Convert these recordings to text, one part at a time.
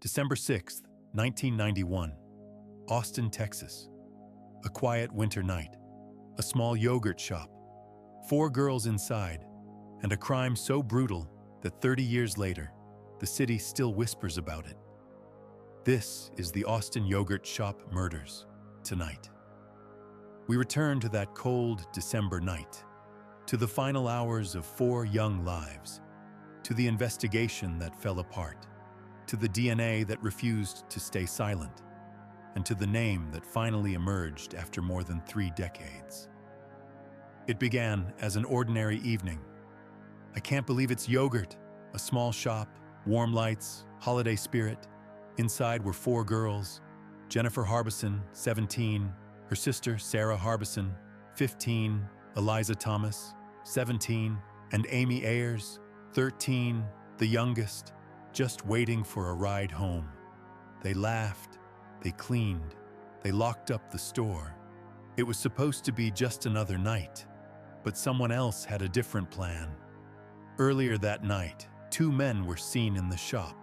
December 6th, 1991, Austin, Texas. A quiet winter night. A small yogurt shop. 4 girls inside, and a crime so brutal that 30 years later, the city still whispers about it. This is the Austin Yogurt Shop murders, tonight. We return to that cold December night, to the final hours of 4 young lives, to the investigation that fell apart, to the DNA that refused to stay silent, and to the name that finally emerged after more than 3 decades. It began as an ordinary evening. I can't believe it's yogurt, a small shop, warm lights, holiday spirit. Inside were 4 girls, Jennifer Harbison, 17, her sister Sarah Harbison, 15, Eliza Thomas, 17, and Amy Ayers, 13, the youngest, just waiting for a ride home. They laughed, they cleaned, they locked up the store. It was supposed to be just another night, but someone else had a different plan. Earlier that night, 2 men were seen in the shop,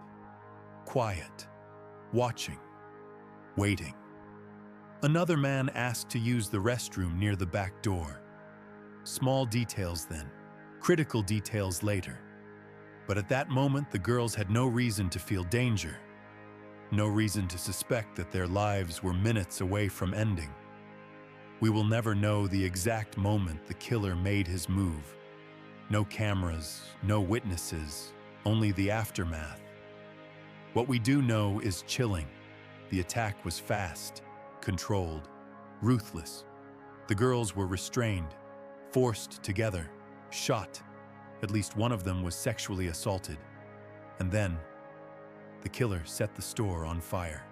quiet, watching, waiting. Another man asked to use the restroom near the back door. Small details then, critical details later. But at that moment, the girls had no reason to feel danger, no reason to suspect that their lives were minutes away from ending. We will never know the exact moment the killer made his move. No cameras, no witnesses, only the aftermath. What we do know is chilling. The attack was fast, controlled, ruthless. The girls were restrained, forced together, shot. At least one of them was sexually assaulted. And then, the killer set the store on fire.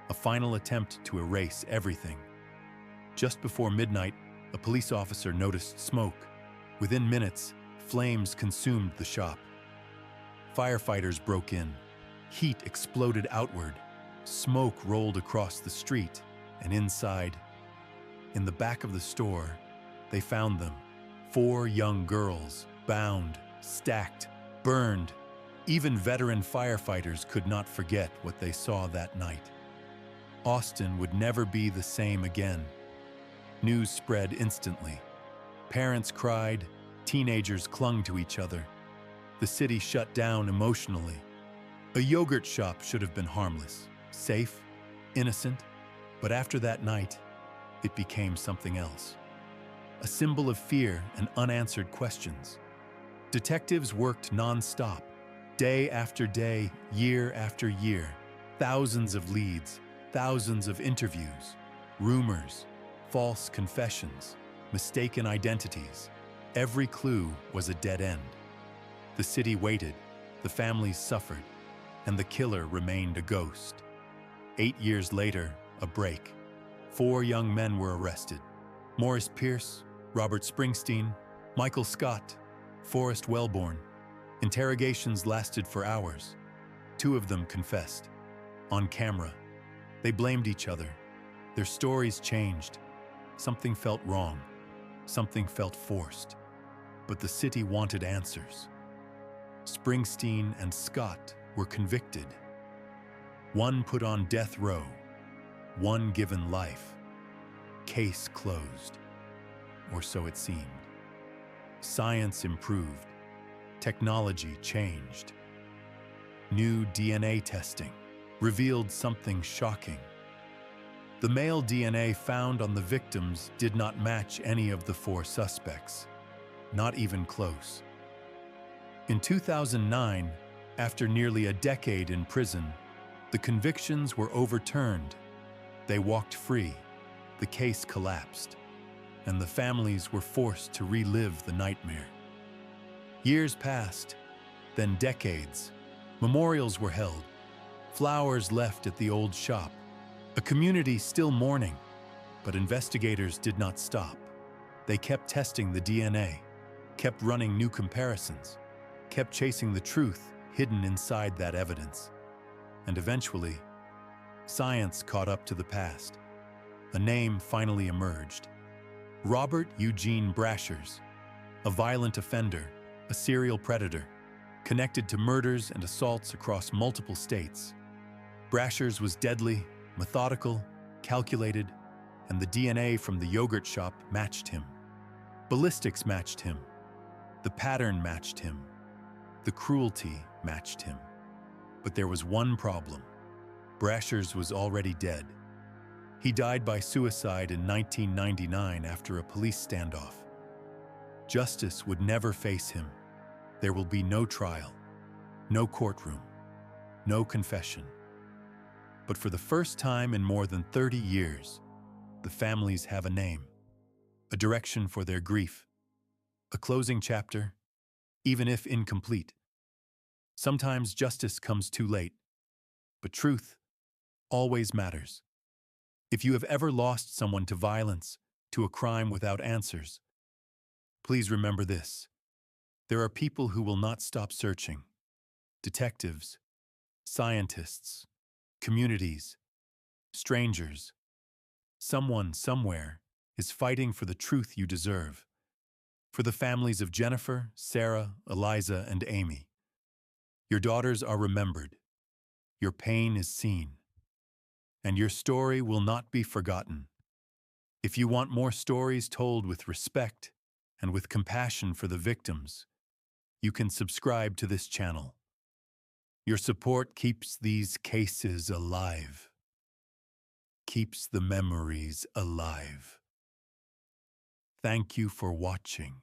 A final attempt to erase everything. Just before midnight, a police officer noticed smoke. Within minutes, flames consumed the shop. Firefighters broke in. Heat exploded outward. Smoke rolled across the street, and inside, in the back of the store, they found them. 4 young girls, bound, stacked, burned. Even veteran firefighters could not forget what they saw that night. Austin would never be the same again. News spread instantly. Parents cried, teenagers clung to each other. The city shut down emotionally. A yogurt shop should have been harmless, safe, innocent, but after that night, it became something else. A symbol of fear and unanswered questions. Detectives worked non-stop, day after day, year after year. Thousands of leads, thousands of interviews, rumors, false confessions, mistaken identities. Every clue was a dead end. The city waited, the families suffered, and the killer remained a ghost. 8 years later, a break. 4 young men were arrested. Morris Pierce, Robert Springsteen, Michael Scott, Forrest Wellborn. Interrogations lasted for hours. 2 of them confessed. On camera, they blamed each other. Their stories changed. Something felt wrong. Something felt forced. But the city wanted answers. Springsteen and Scott were convicted. One put on death row. One given life. Case closed. Or so it seemed. Science improved. Technology changed. New DNA testing revealed something shocking. The male DNA found on the victims did not match any of the 4 suspects, not even close. In 2009, after nearly a decade in prison, the convictions were overturned. They walked free, the case collapsed, and the families were forced to relive the nightmare. Years passed, then decades. Memorials were held, flowers left at the old shop, a community still mourning. But investigators did not stop. They kept testing the DNA, kept running new comparisons, kept chasing the truth hidden inside that evidence. And eventually, science caught up to the past. A name finally emerged. Robert Eugene Brashers, a violent offender, a serial predator, connected to murders and assaults across multiple states. Brasher's was deadly, methodical, calculated, and the DNA from the yogurt shop matched him. Ballistics matched him. The pattern matched him. The cruelty matched him. But there was one problem. Brasher's was already dead. He died by suicide in 1999 after a police standoff. Justice would never face him. There will be no trial, no courtroom, no confession. But for the first time in more than 30 years, the families have a name, a direction for their grief, a closing chapter, even if incomplete. Sometimes justice comes too late, but truth always matters. If you have ever lost someone to violence, to a crime without answers, please remember this. There are people who will not stop searching. Detectives, scientists, communities, strangers. Someone, somewhere, is fighting for the truth you deserve. For the families of Jennifer, Sarah, Eliza, and Amy. Your daughters are remembered. Your pain is seen. And your story will not be forgotten. If you want more stories told with respect and with compassion for the victims, you can subscribe to this channel. Your support keeps these cases alive, keeps the memories alive. Thank you for watching.